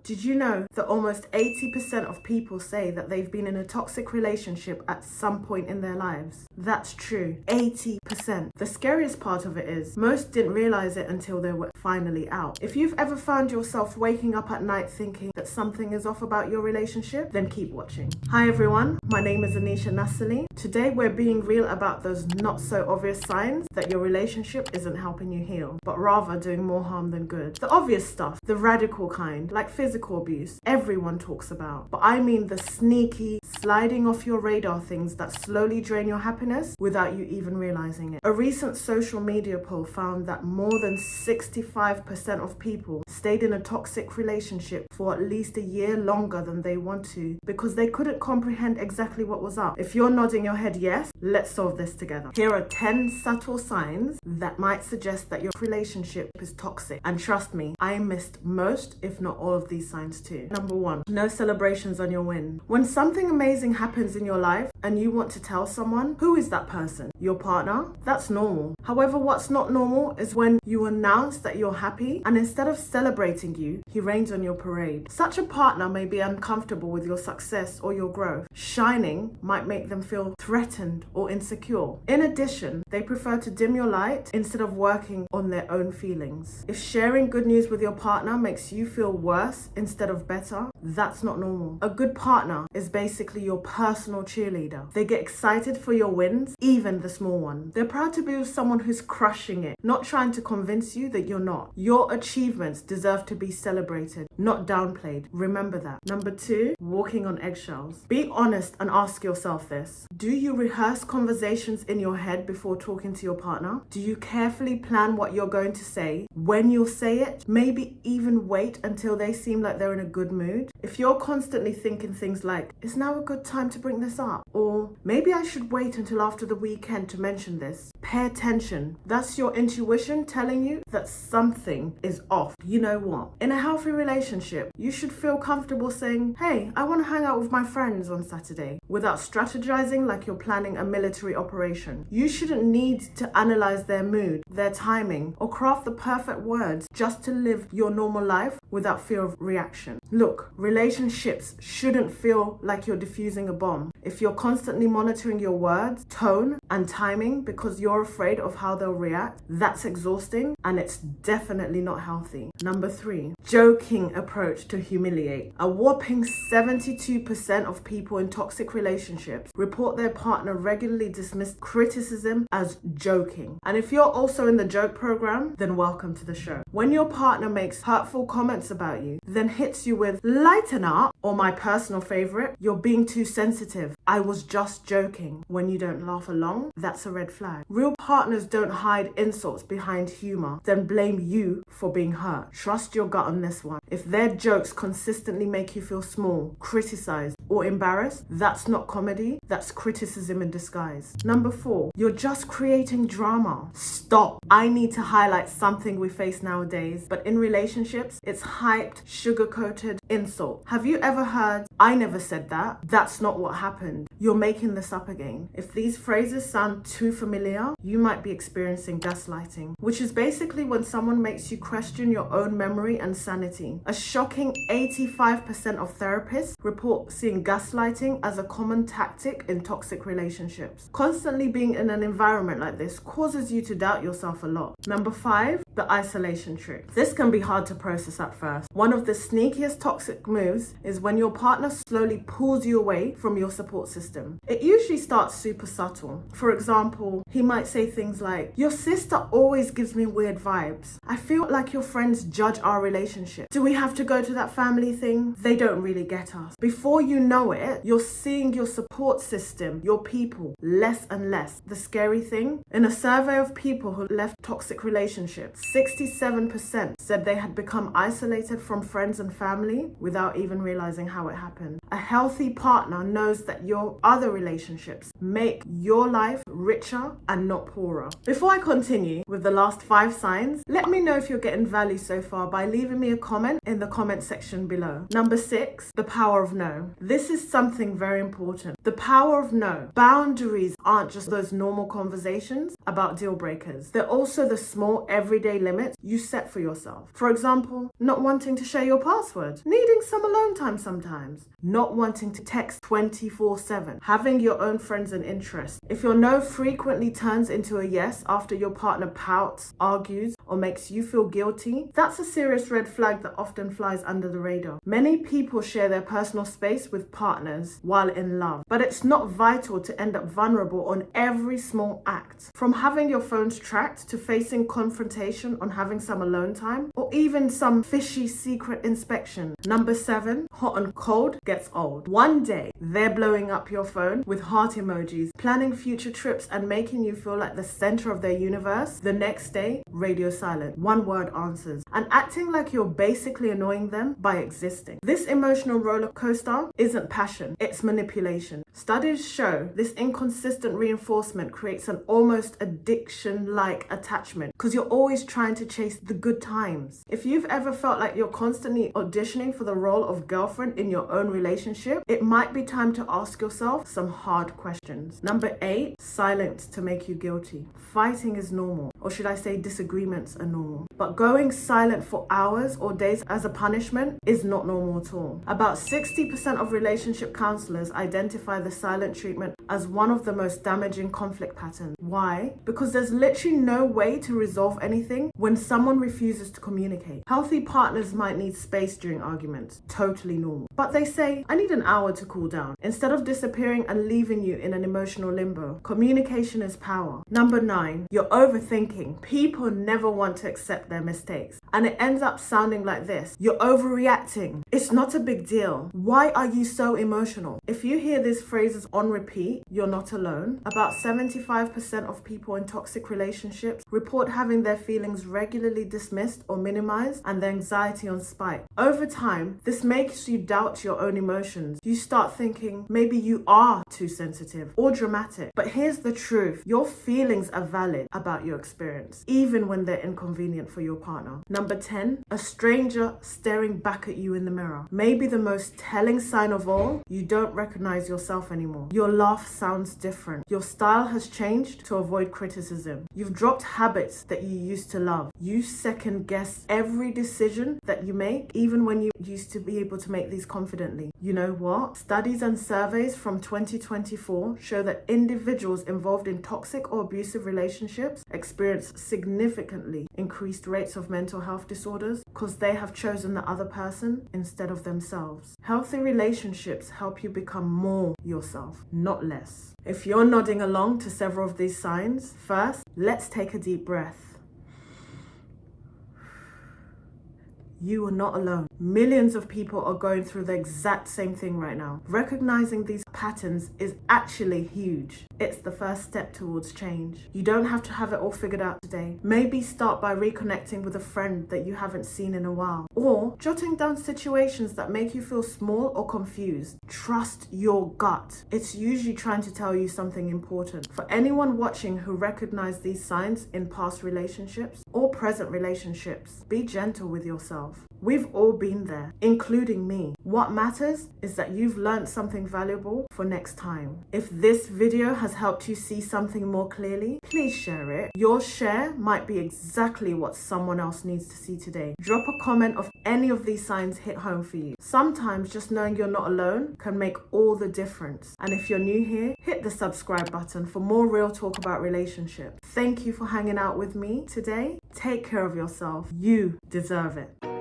Did you know that almost 80% of people say that they've been in a toxic relationship at some point in their lives? That's true, 80%. The scariest part of it is most didn't realize it until they were finally out. If you've ever found yourself waking up at night thinking that something is off about your relationship, then keep watching. Hi everyone, my name is Anisha Nassali. Today we're being real about those not so obvious signs that your relationship isn't helping you heal, but rather doing more harm than good. The obvious stuff, the radical kind, like physical abuse, everyone talks about. But I mean the sneaky, sliding off your radar things that slowly drain your happiness without you even realizing it. A recent social media poll found that more than 65% of people stayed in a toxic relationship for at least a year longer than they want to because they couldn't comprehend exactly what was up. If you're nodding your head yes, let's solve this together. Here are 10 subtle signs that might suggest that your relationship is toxic. And trust me, I missed most, if not all of these signs too. Number 1, no celebrations on your win. When something amazing happens in your life and you want to tell someone, who is that person? Your partner? That's normal. However, what's not normal is when you announce that you're happy and instead of celebrating you, he rains on your parade. Such a partner may be uncomfortable with your success or your growth. Shining might make them feel threatened or insecure. In addition, they prefer to dim your light instead of working on their own feelings. If sharing good news with your partner makes you feel worse instead of better, that's not normal. A good partner is basically your personal cheerleader. They get excited for your wins, even the small ones. They're proud to be with someone who's crushing it, not trying to convince you that you're not. Your achievements deserve to be celebrated, not downplayed. Remember that. Number 2, walking on eggshells. Be honest and ask yourself this. Do you rehearse conversations in your head before talking to your partner? Do you carefully plan what you're going to say, when you'll say it? Maybe even wait until they seem like they're in a good mood? If you're constantly thinking things like, is now a good time to bring this up? Or maybe I should wait until after the weekend to mention this. Pay attention. That's your intuition telling you that something is off. You know what? In a healthy relationship, you should feel comfortable saying, hey, I want to hang out with my friends on Saturday, without strategizing like you're planning a military operation. You shouldn't need to analyze their mood, their timing, or craft the perfect words just to live your normal life without fear of reaction. Look, relationships shouldn't feel like you're diffusing a bomb. If you're constantly monitoring your words, tone, and timing because you're afraid of how they'll react, that's exhausting and it's definitely not healthy. Number 3, joking approach to humiliate. A whopping 72% of people in toxic relationships report their partner regularly dismissed criticism as joking. And if you're also in the joke program, then welcome to the show. When your partner makes hurtful comments about you, then hits you with lighten up, or my personal favorite, you're being too sensitive, I was just joking. When you don't laugh along, that's a red flag. Real partners don't hide insults behind humor, then blame you for being hurt. Trust your gut on this one. If their jokes consistently make you feel small, criticized, or embarrassed, that's not comedy, that's criticism in disguise. Number 4, you're just creating drama. Stop. I need to highlight something we face nowadays, but in relationships, it's hyped, sugar-coated insult. Have you ever heard, I never said that, that's not what happened, you're making this up again? If these phrases sound too familiar, you might be experiencing gaslighting, which is basically when someone makes you question your own memory and sanity. A shocking 85% of therapists report seeing gaslighting as a common tactic in toxic relationships. Constantly being in an environment like this causes you to doubt yourself a lot. Number 5, the isolation trick. This can be hard to process at first. One of the sneakiest toxic moves is when your partner slowly pulls you away from your support system. It usually starts super subtle. For example, he might say things like, your sister always gives me weird vibes. I feel like your friends judge our relationship. Do we have to go to that family thing? They don't really get us. Before you know it, you're seeing your support system, your people, less and less. The scary thing, in a survey of people who left toxic relationships, 67% said they had become isolated from friends and family without even realizing how it happened. A healthy partner knows that your other relationships make your life richer and not poorer. Before I continue with the last 5 signs, let me know if you're getting value so far by leaving me a comment in the comment section below. Number 6, the power of no. This is something very important. The power of no. Boundaries aren't just those normal conversations about deal breakers. They're also the small everyday limits you set for yourself. For example, not wanting to share your password, needing some alone time sometimes, not wanting to text 24/7, having your own friends and interests. If your no frequently turns into a yes after your partner pouts, argues, or makes you feel guilty, that's a serious red flag that often flies under the radar. Many people share their personal space with partners while in love, but it's not vital to end up vulnerable on every small act. From having your phones tracked to facing confrontation on having some alone time, or even some fishy secret inspection. Number 7, hot and cold gets old. One day, they're blowing up your phone with heart emojis, planning future trips and making you feel like the center of their universe. The next day, radio silent, one word answers, and acting like you're basically annoying them by existing. This emotional roller coaster isn't passion, it's manipulation. Studies show this inconsistent reinforcement creates an almost addiction-like attachment because you're always trying to chase the good times. If you've ever felt like you're constantly auditioning for the role of girlfriend in your own relationship, it might be time to ask yourself some hard questions. Number 8, silence to make you guilty. Fighting is normal, or should I say disagreements are normal. But going silent for hours or days as a punishment is not normal at all. About 60% of relationship counselors identify the silent treatment as one of the most damaging conflict patterns. Why? Because there's literally no way to resolve anything when someone refuses to communicate. Healthy partners might need space during arguments, totally normal. But they say, I need an hour to cool down, instead of disappearing and leaving you in an emotional limbo. Communication is power. Number 9, you're overthinking. People never want to accept their mistakes, and it ends up sounding like this: you're overreacting. It's not a big deal. Why are you so emotional? If you hear these phrases on repeat, you're not alone. About 75% of people in toxic relationships report having their feelings regularly dismissed or minimized, and their anxiety on spike. Over time, this makes you doubt your own emotions. You start thinking maybe you are too sensitive or dramatic. But here's the truth: your feelings are valid about your experience, even when they're inconvenient for your partner. Number 10, a stranger staring back at you in the mirror. Maybe the most telling sign of all, you don't recognize yourself anymore. Your laugh sounds different. Your style has changed to avoid criticism. You've dropped habits that you used to love. You second guess every decision that you make, even when you used to be able to make these confidently. You know what? Studies and surveys from 2024 show that individuals involved in toxic or abusive relationships experience significantly increased rates of mental health disorders because they have chosen the other person instead of themselves. Healthy relationships help you become more yourself, not less. If you're nodding along to several of these signs, first, let's take a deep breath. You are not alone. Millions of people are going through the exact same thing right now. Recognizing these patterns is actually huge. It's the first step towards change. You don't have to have it all figured out today. Maybe start by reconnecting with a friend that you haven't seen in a while, or jotting down situations that make you feel small or confused. Trust your gut. It's usually trying to tell you something important. For anyone watching who recognizes these signs in past relationships or present relationships, be gentle with yourself. We've all been there, including me. What matters is that you've learned something valuable for next time. If this video has helped you see something more clearly, please share it. Your share might be exactly what someone else needs to see today. Drop a comment if any of these signs hit home for you. Sometimes just knowing you're not alone can make all the difference. And if you're new here, hit the subscribe button for more real talk about relationships. Thank you for hanging out with me today. Take care of yourself. You deserve it.